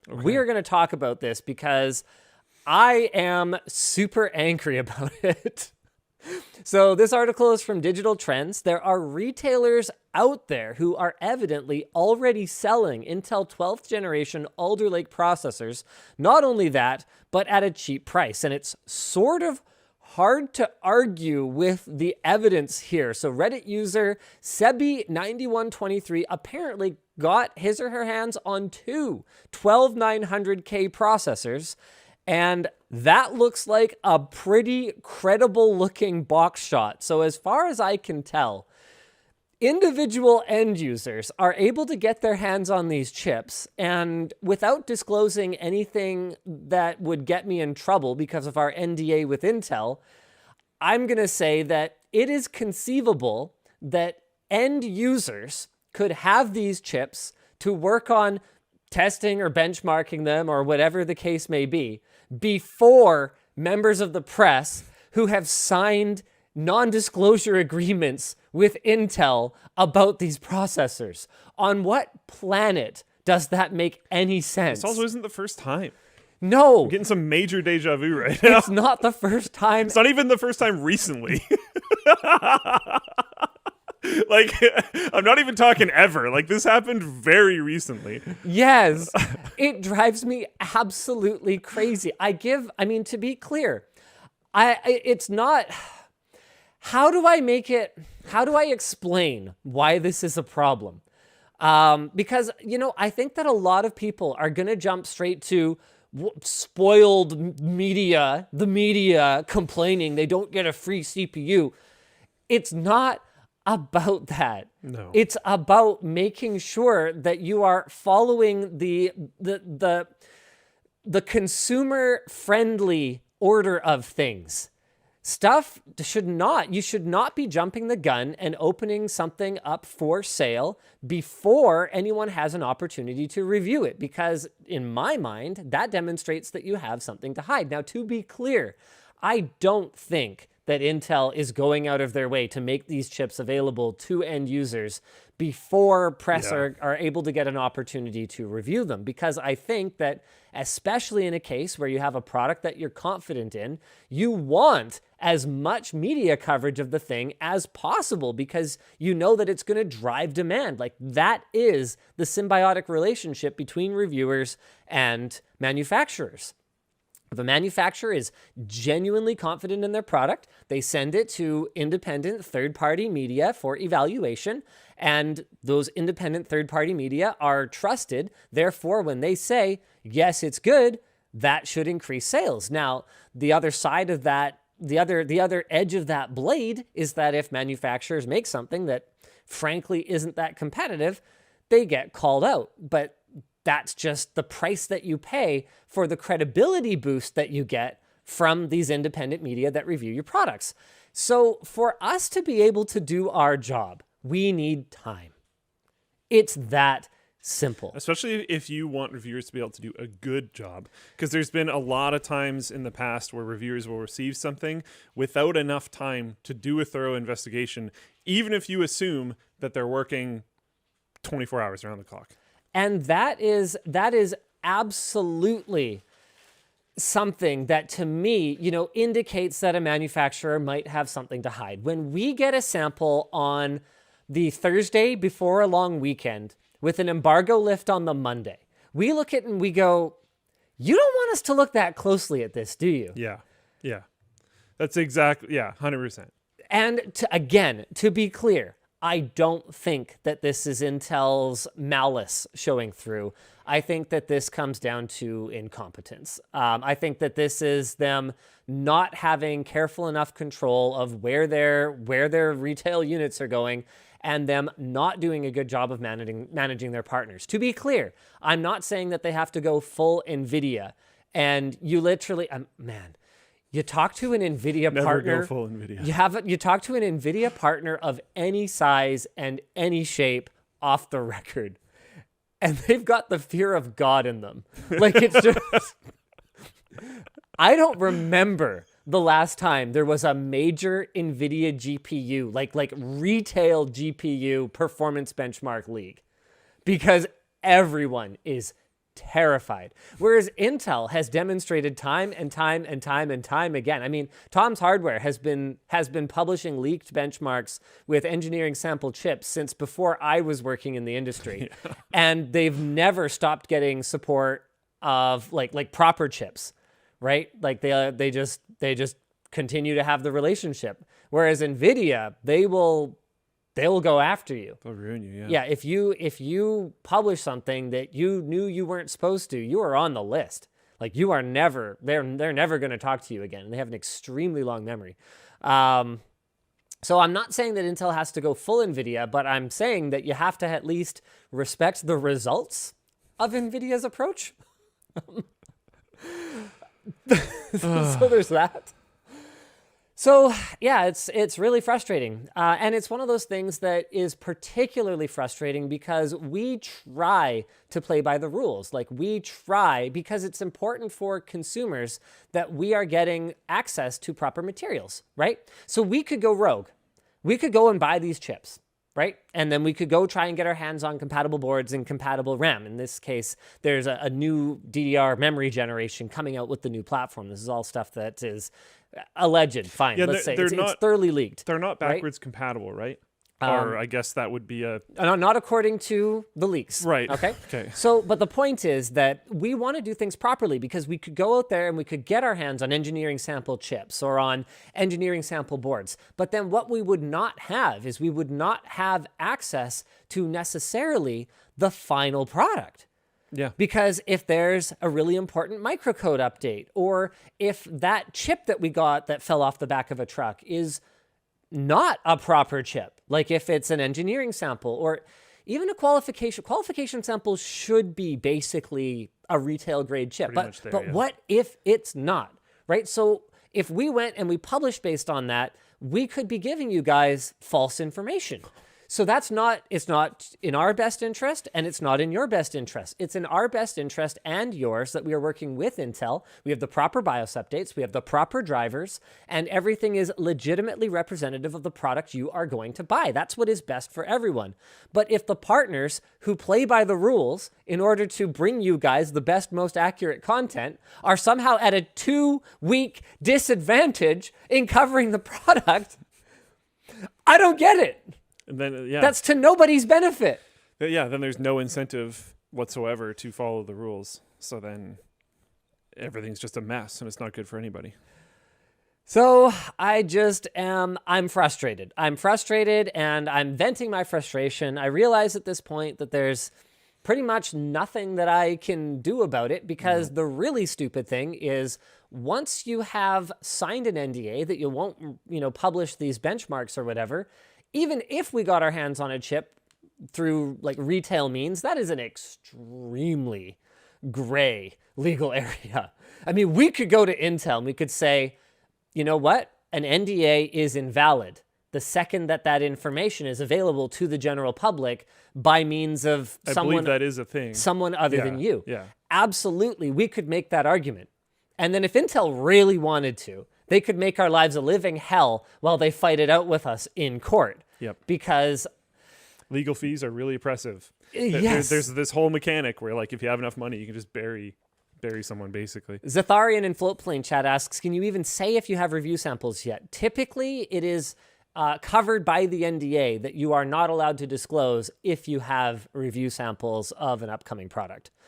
We are going to talk about this because I am super angry about it. So this article is from Digital Trends. There are retailers out there who are evidently already selling Intel 12th generation Alder Lake processors. Not only that, but at a cheap price. And it's sort of hard to argue with the evidence here. So Reddit user Sebi9123 apparently got his or her hands on two 12900K processors. And that looks like a pretty credible looking box shot. So as far as I can tell, individual end users are able to get their hands on these chips, and without disclosing anything that would get me in trouble because of our NDA with Intel, I'm going to say that it is conceivable that end users could have these chips to work on testing or benchmarking them or whatever the case may be before members of the press who have signed non-disclosure agreements with Intel about these processors. On what planet does that make any sense? This also isn't the first time. No. I'm getting some major deja vu right now. It's not the first time. It's not even the first time recently. Like, I'm not even talking ever. Like, this happened very recently. Yes. It drives me absolutely crazy. I mean, to be clear, it's not... How do I explain why this is a problem? Because, I think that a lot of people are going to jump straight to spoiled media, the media complaining they don't get a free CPU. It's not about that. No. It's about making sure that you are following the consumer friendly order of things. You should not be jumping the gun and opening something up for sale before anyone has an opportunity to review it, because in my mind, that demonstrates that you have something to hide. Now, to be clear, I don't think that Intel is going out of their way to make these chips available to end users before press are able to get an opportunity to review them. Because I think that, especially in a case where you have a product that you're confident in, you want as much media coverage of the thing as possible because you know that it's going to drive demand. Like, that is the symbiotic relationship between reviewers and manufacturers. If a manufacturer is genuinely confident in their product, they send it to independent third-party media for evaluation, and those independent third-party media are trusted. Therefore, when they say, yes, it's good, that should increase sales. Now, the other side of that, the other edge of that blade is that if manufacturers make something that frankly isn't that competitive, they get called out. But that's just the price that you pay for the credibility boost that you get from these independent media that review your products. So for us to be able to do our job, we need time. It's that simple. Especially if you want reviewers to be able to do a good job. Because there's been a lot of times in the past where reviewers will receive something without enough time to do a thorough investigation, even if you assume that they're working 24 hours around the clock. And that is absolutely something that, to me, indicates that a manufacturer might have something to hide. When we get a sample on the Thursday before a long weekend with an embargo lift on the Monday, we look at it and we go, you don't want us to look that closely at this, do you? Yeah. That's exactly, 100%. And to be clear, I don't think that this is Intel's malice showing through. I think that this comes down to incompetence. I think that this is them not having careful enough control of where their retail units are going, and them not doing a good job of managing their partners. To be clear, I'm not saying that they have to go full NVIDIA, and you literally, you talk to an NVIDIA partner. Never go full NVIDIA. You talk to an NVIDIA partner of any size and any shape off the record, and they've got the fear of God in them. Like, it's just... I don't remember the last time there was a major NVIDIA GPU, like retail GPU performance benchmark league, because everyone is terrified. Whereas Intel has demonstrated time and time and time and time again. I mean, Tom's Hardware has been publishing leaked benchmarks with engineering sample chips since before I was working in the industry. Yeah. And they've never stopped getting support of like proper chips, right? Like they just continue to have the relationship. Whereas Nvidia, they will go after you. They'll ruin you, yeah. Yeah, if you publish something that you knew you weren't supposed to, you are on the list. Like you are never, they're never going to talk to you again. And they have an extremely long memory. So I'm not saying that Intel has to go full NVIDIA, but I'm saying that you have to at least respect the results of NVIDIA's approach. So there's that. So yeah, it's really frustrating. And it's one of those things that is particularly frustrating because we try to play by the rules. Like we try because it's important for consumers that we are getting access to proper materials, right? So we could go rogue. We could go and buy these chips, right? And then we could go try and get our hands on compatible boards and compatible RAM. In this case, there's a new DDR memory generation coming out with the new platform. This is all stuff that is alleged. Fine, yeah, let's say it's thoroughly leaked. They're not backwards compatible, right? Or I guess that would be a... Not according to the leaks. Right. Okay? Okay. So, but the point is that we want to do things properly because we could go out there and we could get our hands on engineering sample chips or on engineering sample boards. But then what we would not have is we would not have access to necessarily the final product. Yeah. Because if there's a really important microcode update, or if that chip that we got that fell off the back of a truck is not a proper chip, like if it's an engineering sample or even a qualification sample should be basically a retail grade chip. But yeah. What if it's not, right? So if we went and we published based on that, we could be giving you guys false information. So it's not in our best interest, and it's not in your best interest. It's in our best interest and yours that we are working with Intel. We have the proper BIOS updates, we have the proper drivers, and everything is legitimately representative of the product you are going to buy. That's what is best for everyone. But if the partners who play by the rules in order to bring you guys the best, most accurate content are somehow at a 2-week disadvantage in covering the product, I don't get it. And then, yeah. That's to nobody's benefit. Yeah, then there's no incentive whatsoever to follow the rules. So then everything's just a mess and it's not good for anybody. So I'm frustrated. I'm frustrated and I'm venting my frustration. I realize at this point that there's pretty much nothing that I can do about it because the really stupid thing is once you have signed an NDA that you won't, publish these benchmarks or whatever, even if we got our hands on a chip through like retail means, that is an extremely gray legal area. I mean, we could go to Intel and we could say, you know what? An NDA is invalid the second that information is available to the general public by means of I believe that is a thing. Someone other than you. Yeah. Absolutely, we could make that argument. And then if Intel really wanted to, they could make our lives a living hell while they fight it out with us in court. Yep. Because legal fees are really oppressive. Yes. There's this whole mechanic where, like, if you have enough money, you can just bury someone, basically. Zatharian in Floatplane chat asks, can you even say if you have review samples yet? Typically, it is covered by the NDA that you are not allowed to disclose if you have review samples of an upcoming product.